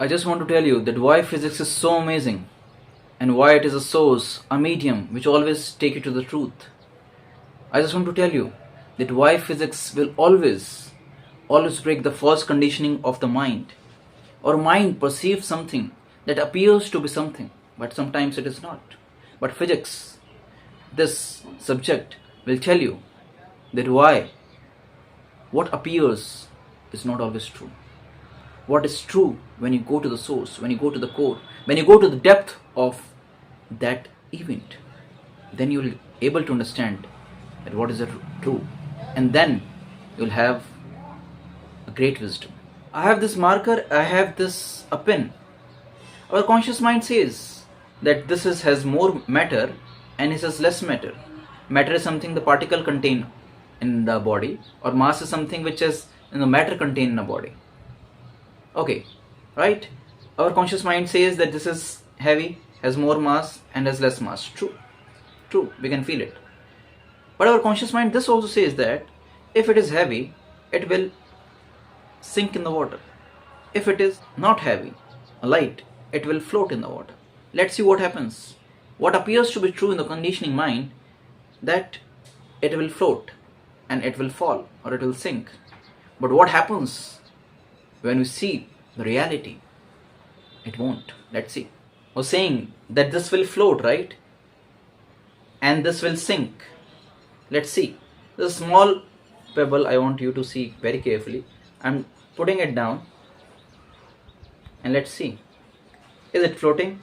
I just want to tell you that why physics is so amazing and why it is a source, a medium which always take you to the truth. I just want to tell you that why physics will always break the false conditioning of the mind. Our mind perceives something that appears to be something, but sometimes it is not. But physics, this subject, will tell you that why what appears is not always true. What is true when you go to the source, when you go to the core, when you go to the depth of that event, then you will be able to understand that what is true, and then you'll have a great wisdom. I have this marker, I have this a pen. Our conscious mind says that has more matter and this has less matter. Matter is something the particle contain in the body, or mass is something which is in the matter contained in the body. Okay, right? Our conscious mind says that this is heavy, has more mass and has less mass. True, we can feel it. But our conscious mind this also says that if it is heavy, it will sink in the water. If it is not heavy, light, it will float in the water. Let's see what happens. What appears to be true in the conditioning mind, that it will float and it will fall or it will sink. But what happens when we see the reality? It won't. Let's see. I was saying that this will float, right? And this will sink. Let's see. This small pebble, I want you to see very carefully. I'm putting it down and let's see. Is it floating?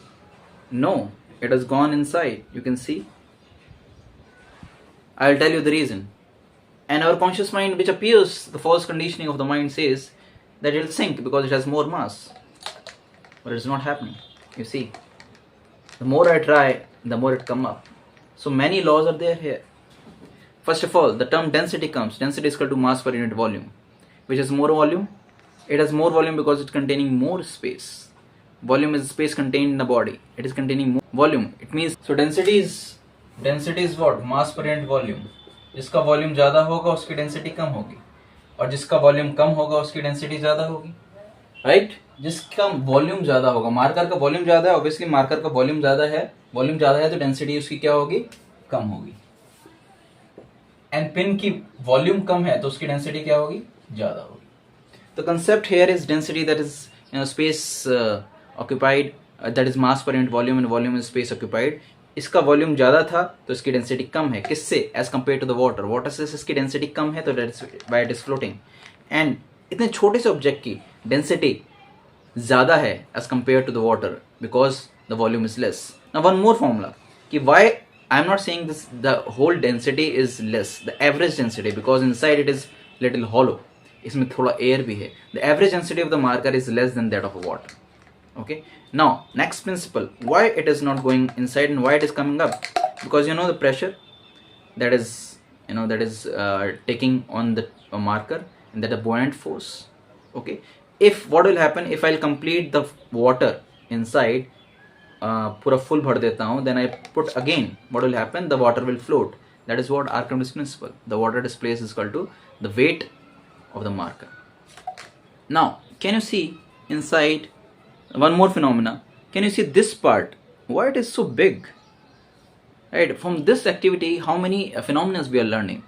No, it has gone inside. You can see. I'll tell you the reason. And our conscious mind, which appears the false conditioning of the mind, says that it will sink because it has more mass. But it's not happening. You see, the more I try, the more it comes up. So many laws are there here. First of all, the term density comes. Density is equal to mass per unit volume. Which is more volume? It has more volume because it's containing more space. Volume is space contained in the body. It is containing more volume. It means, so density is what? Mass per unit volume. जिसका volume ज़्यादा होगा उसकी density कम होगी, और जिसका volume कम होगा उसकी density ज़्यादा होगी, राइट? जिसका वॉल्यूम ज़्यादा होगा, मार्कर का वॉल्यूम ज़्यादा है, ऑब्वियसली मार्कर का वॉल्यूम ज़्यादा है तो डेंसिटी उसकी क्या होगी? कम होगी. एंड पिन की वॉल्यूम कम है तो उसकी डेंसिटी क्या होगी? ज़्यादा होगी. The concept here is density, that is space occupied, that is mass per unit volume, and volume is space occupied. इसका वॉल्यूम ज़्यादा था तो इसकी डेंसिटी कम है. किससे? As compare to the water. Water से इसकी डेंसिटी कम है तो why it is floating. And इतने छोटे से ऑब्जेक्ट की डेंसिटी ज़्यादा है as compare to the water because the volume is less. Now one more formula कि why I am not saying this the whole density is less, the average density, because inside it is little hollow. इसमें थोड़ा air भी है. The average density of the marker is less than that of water. Okay, now next principle, why it is not going inside and why it is coming up? Because the pressure that is taking on the marker, and that a buoyant force. Okay, if what will happen if I'll complete the water inside, pura full bhar deta hu, then I put again, what will happen? The water will float. That is what Archimedes principle. The water displaced is equal to the weight of the marker. Now can you see inside? One more phenomena. Can you see this part? Why it is so big? Right? From this activity, how many phenomena we are learning?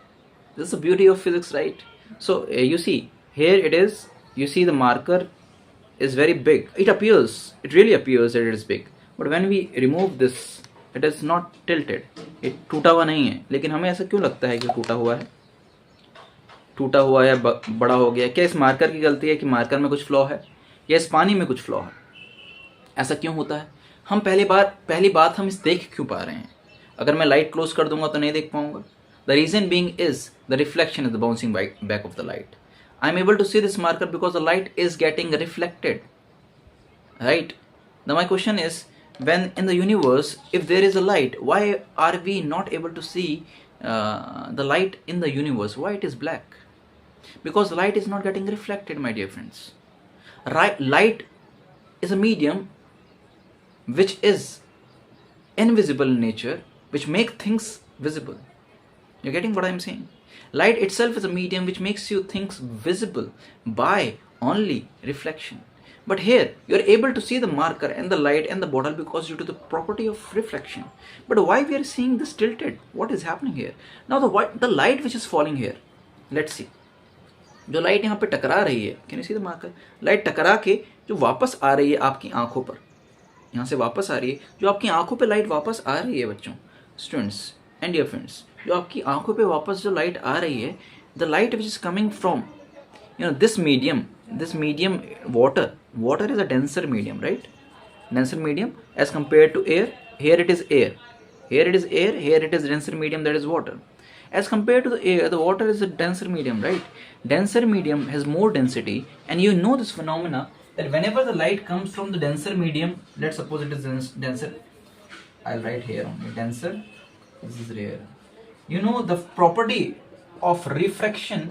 This is the beauty of physics, right? So you see, here it is. You see the marker is very big. It really appears that it is big. But when we remove this, it is not tilted. It टूटा हुआ नहीं है. लेकिन हमें ऐसा क्यों लगता है कि टूटा हुआ है? टूटा हुआ है, बड़ा हो गया. क्या इस मार्कर की गलती है कि मार्कर में कुछ फ्लॉ है, या इस पानी में कुछ फ्लॉ है? ऐसा क्यों होता है? हम पहली बात हम इस देख क्यों पा रहे हैं? अगर मैं लाइट क्लोज कर दूंगा तो नहीं देख पाऊंगा. The reason being is the reflection is the bouncing back of the light. I am able to see this marker because the light is getting reflected, right? Now my question is, when in the universe, if there is a light, why are we not able to see the light in the universe? Why it is black? Because the light is not getting reflected, my dear friends. Light is a medium which is invisible in nature, which make things visible. You're getting what I'm saying? Light itself is a medium which makes you things visible by only reflection. But here you are able to see the marker and the light and the bottle because due to the property of reflection. But why we are seeing this tilted? What is happening here? Now the light which is falling here, let's see. जो light यहाँ पे टकरा रही है, can you see the marker, light टकरा के जो वापस आ रही है आपकी आंखों पर, यहाँ से वापस आ रही है, जो आपकी आंखों पे लाइट वापस आ रही है बच्चों, स्टूडेंट्स एंड डियर फ्रेंड्स, जो आपकी आंखों पे वापस जो लाइट आ रही है, the light which is coming from this medium water is a denser medium, right? Denser medium as compared to air. Here it is air, here it is denser medium, that is water. As compared to the air, the water is a denser medium, right? Denser medium has more density, and you know this phenomena that whenever the light comes from the denser medium, let's suppose it is denser, I'll write here only denser, this is rare. You know the property of refraction,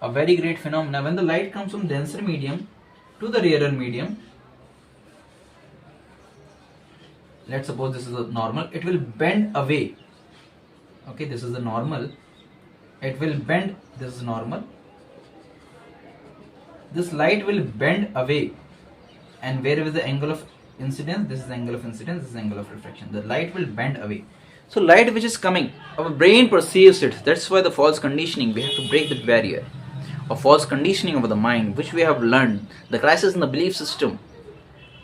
a very great phenomena. When the light comes from denser medium to the rarer medium, let's suppose this is a normal, it will bend away. Okay, this is the normal, it will bend, this is normal, this light will bend away, and where is the angle of incidence, this is the angle of incidence, this is the angle of refraction, the light will bend away. So light which is coming, our brain perceives it. That's why the false conditioning, we have to break that barrier of false conditioning of the mind, which we have learned. The crisis in the belief system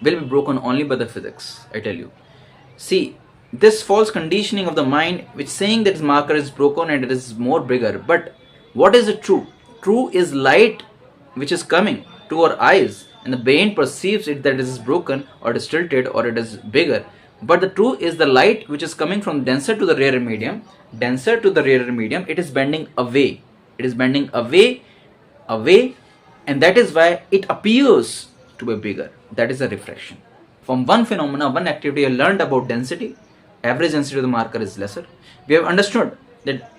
will be broken only by the physics, I tell you. See, this false conditioning of the mind, which saying that its marker is broken and it is more bigger. But what is the true? True is light which is coming to our eyes, and the brain perceives it that it is broken or it is tilted or it is bigger. But the true is the light which is coming from denser to the rarer medium. Denser to the rarer medium, it is bending away. It is bending away, and that is why it appears to be bigger. That is a refraction. From one phenomena, one activity, I learned about density. Average density of the marker is lesser. We have understood that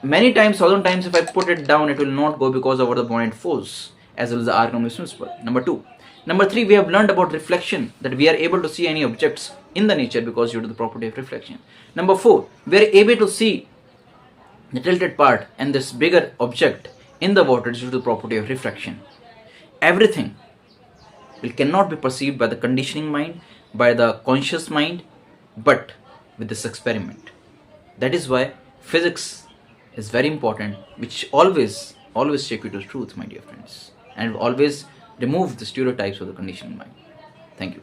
many times, 1,000 times, if I put it down, it will not go because of the buoyant force as well as the arc of principle. Number 2. Number 3, we have learned about reflection, that we are able to see any objects in the nature because due to the property of reflection. Number 4, we are able to see the tilted part and this bigger object in the water due to the property of refraction. Everything cannot be perceived by the conditioning mind, by the conscious mind, but with this experiment. That is why physics is very important, which always take you to truth, my dear friends, and always remove the stereotypes of the conditioning mind. Thank you.